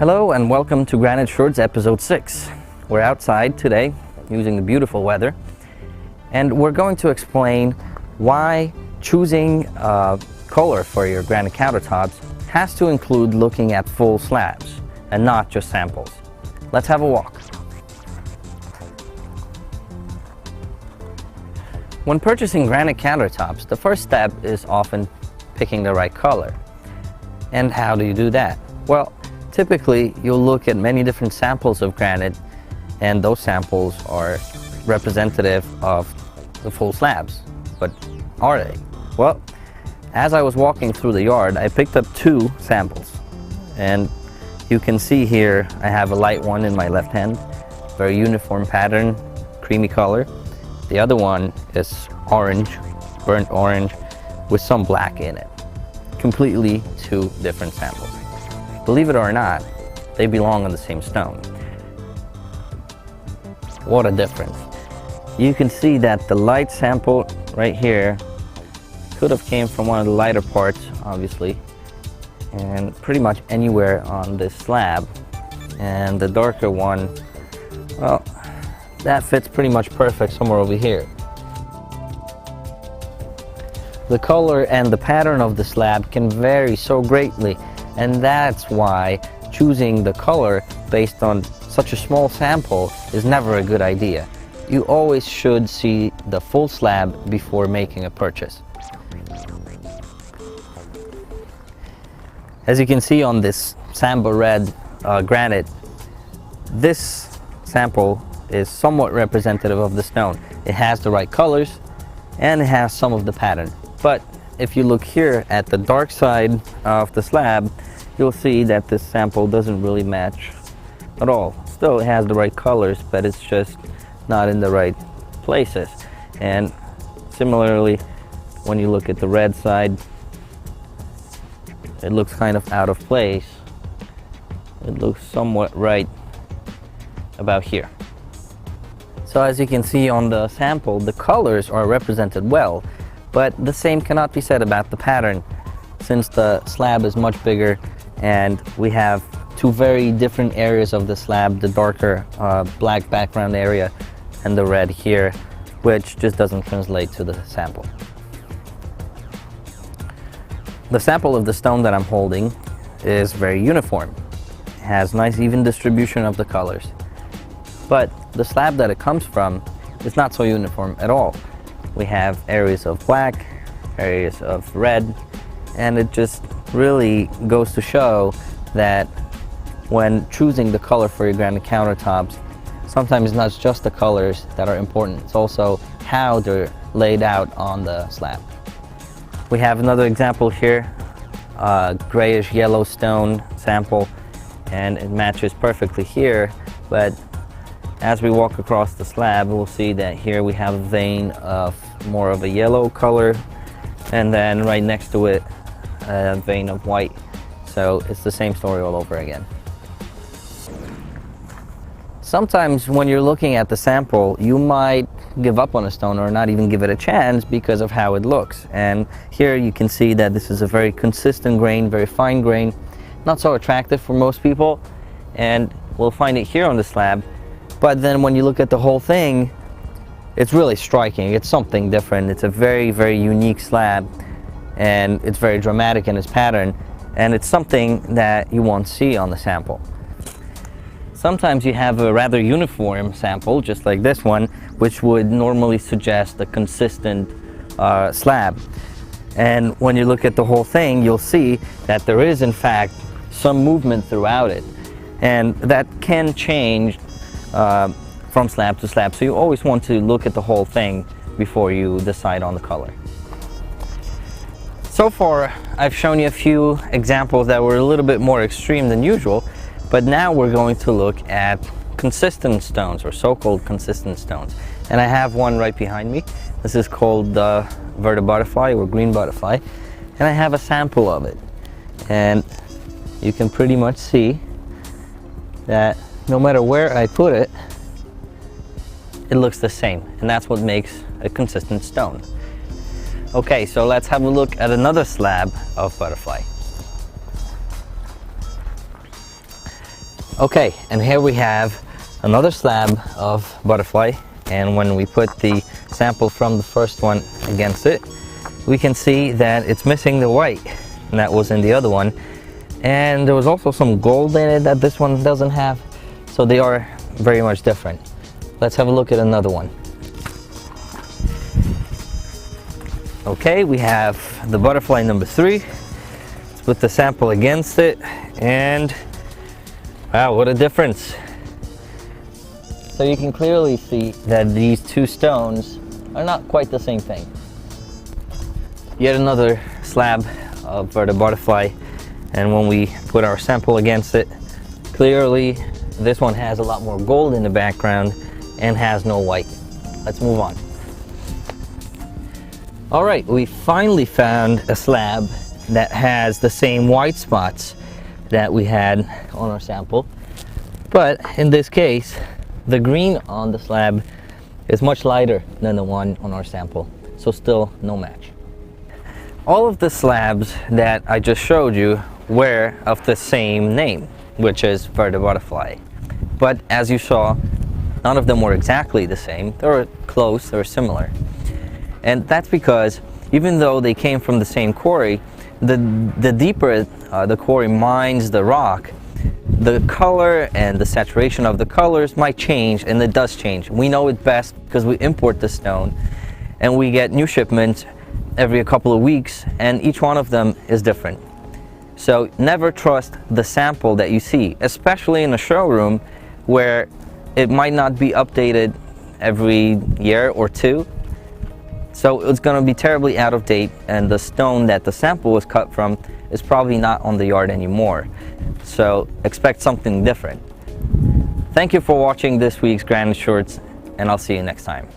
Hello and welcome to Granite Shorts episode 6. We're outside today using the beautiful weather, and we're going to explain why choosing color for your granite countertops has to include looking at full slabs and not just samples. Let's have a walk. When purchasing granite countertops, the first step is often picking the right color. And how do you do that? Well, typically, you'll look at many different samples of granite, and those samples are representative of the full slabs. But are they? Well, as I was walking through the yard, I picked up 2 samples. And you can see here, I have a light one in my left hand, very uniform pattern, creamy color. The other one is orange, burnt orange, with some black in it. Completely 2 different samples. Believe it or not, they belong on the same stone. What a difference. You can see that the light sample right here could have came from one of the lighter parts, obviously, and pretty much anywhere on this slab. And the darker one, well, that fits pretty much perfect somewhere over here. The color and the pattern of the slab can vary so greatly, and that's why choosing the color based on such a small sample is never a good idea. You always should see the full slab before making a purchase. As you can see on this Samba red granite, this sample is somewhat representative of the stone. It has the right colors and it has some of the pattern. But if you look here at the dark side of the slab, you'll see that this sample doesn't really match at all. Still, it has the right colors, but it's just not in the right places. And similarly, when you look at the red side, it looks kind of out of place. It looks somewhat right about here. So as you can see on the sample, the colors are represented well, but the same cannot be said about the pattern, since the slab is much bigger and we have 2 very different areas of the slab, the darker black background area and the red here, which just doesn't translate to the sample. The sample of the stone that I'm holding is very uniform. It has nice even distribution of the colors. But the slab that it comes from is not so uniform at all. We have areas of black, areas of red, and it just really goes to show that when choosing the color for your granite countertops, sometimes it's not just the colors that are important, it's also how they're laid out on the slab. We have another example here, a grayish yellow stone sample, and it matches perfectly here, but as we walk across the slab, we'll see that here we have a vein of more of a yellow color, and then right next to it, a vein of white. So it's the same story all over again. Sometimes when you're looking at the sample, you might give up on a stone or not even give it a chance because of how it looks. And here you can see that this is a very consistent grain, very fine grain, not so attractive for most people, and we'll find it here on the slab. But then when you look at the whole thing, it's really striking. It's something different. It's a very, very unique slab, and it's very dramatic in its pattern, and it's something that you won't see on the sample. Sometimes you have a rather uniform sample, just like this one, which would normally suggest a consistent slab. And when you look at the whole thing, you'll see that there is, in fact, some movement throughout it, and that can change from slab to slab. So you always want to look at the whole thing before you decide on the color. So far, I've shown you a few examples that were a little bit more extreme than usual, but now we're going to look at consistent stones, or so-called consistent stones. And I have one right behind me. This is called the Verde butterfly, or green butterfly, and I have a sample of it. And you can pretty much see that no matter where I put it, it looks the same, and that's what makes a consistent stone. Okay, so let's have a look at another slab of butterfly. Okay, and here we have another slab of butterfly, and when we put the sample from the first one against it, we can see that it's missing the white, and that was in the other one. And there was also some gold in it that this one doesn't have, so they are very much different. Let's have a look at another one. Okay, we have the butterfly number 3. Let's put the sample against it, and wow, what a difference. So you can clearly see that these two stones are not quite the same thing. Yet another slab of the butterfly, and when we put our sample against it, clearly this one has a lot more gold in the background and has no white. Let's move on. All right, we finally found a slab that has the same white spots that we had on our sample, but in this case the green on the slab is much lighter than the one on our sample, so still no match. All of the slabs that I just showed you were of the same name, which is Verde Butterfly, but as you saw, none of them were exactly the same. They were close, they were similar, and that's because even though they came from the same quarry, the deeper the quarry mines the rock, the color and the saturation of the colors might change, and it does change. We know it best because we import the stone and we get new shipments every couple of weeks, and each one of them is different. So never trust the sample that you see, especially in a showroom where it might not be updated every year or two. So it's going to be terribly out of date, and the stone that the sample was cut from is probably not on the yard anymore. So expect something different. Thank you for watching this week's Granite Shorts, and I'll see you next time.